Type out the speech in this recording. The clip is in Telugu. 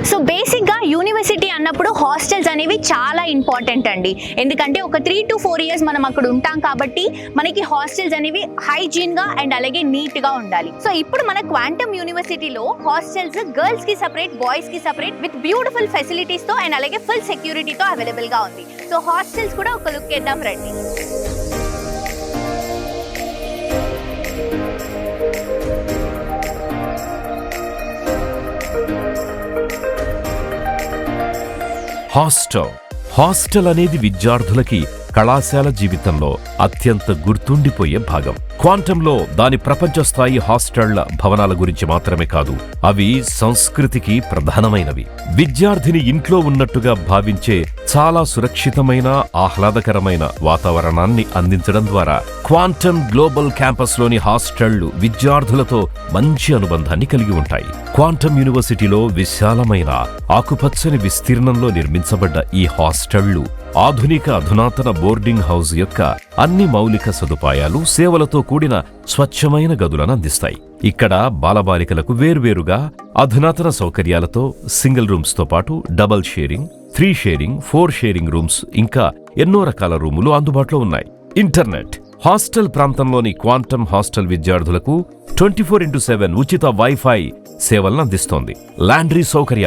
సో బేసిక్గా యూనివర్సిటీ అన్నప్పుడు హాస్టల్స్ అనేవి చాలా ఇంపార్టెంట్ అండి. ఎందుకంటే ఒక 3 to 4 years మనం అక్కడ ఉంటాం కాబట్టి మనకి హాస్టల్స్ అనేవి హైజీన్గా అండ్ అలాగే నీట్గా ఉండాలి. సో ఇప్పుడు మన క్వాంటమ్ యూనివర్సిటీలో హాస్టల్స్ గర్ల్స్కి సపరేట్, బాయ్స్కి సపరేట్ విత్ బ్యూటిఫుల్ ఫెసిలిటీస్తో అండ్ అలాగే ఫుల్ సెక్యూరిటీతో అవైలబుల్గా ఉంది. సో హాస్టల్స్ కూడా ఒక లుక్ వేద్దాం రండి. హాస్టల్ అనేది విద్యార్థులకి కళాశాల జీవితంలో అత్యంత గుర్తుండిపోయే భాగం. క్వాంటంలో దాని ప్రపంచ స్థాయి హాస్టళ్ల భవనాల గురించి మాత్రమే కాదు, అవి సంస్కృతికి ప్రధానమైనవి. విద్యార్థిని ఇంట్లో ఉన్నట్టుగా భావించే చాలా సురక్షితమైన, ఆహ్లాదకరమైన వాతావరణాన్ని అందించడం ద్వారా క్వాంటమ్ గ్లోబల్ క్యాంపస్లోని హాస్టళ్లు విద్యార్థులతో మంచి అనుబంధాన్ని కలిగి ఉంటాయి. క్వాంటమ్ యూనివర్సిటీలో విశాలమైన ఆకుపచ్చని విస్తీర్ణంలో నిర్మించబడ్డ ఈ హాస్టళ్లు ఆధునిక అధునాతన బోర్డింగ్ హౌస్ యొక్క అన్ని మౌలిక సదుపాయాలు, సేవలతో కూడిన స్వచ్ఛమైన గదులను అందిస్తాయి. ఇక్కడ బాలబాలికలకు వేర్వేరుగా అధునాతన సౌకర్యాలతో సింగిల్ రూమ్స్తో పాటు double sharing, 3 sharing, 4 sharing rooms ఇంకా ఎన్నో రకాల రూములు అందుబాటులో ఉన్నాయి. ఇంటర్నెట్ హాస్టల్ ప్రాంతంలోని క్వాంటమ్ హాస్టల్ విద్యార్థులకు 24/7 ఉచిత వైఫై సేవలను అందిస్తోంది. లాండ్రీ సౌకర్యాలు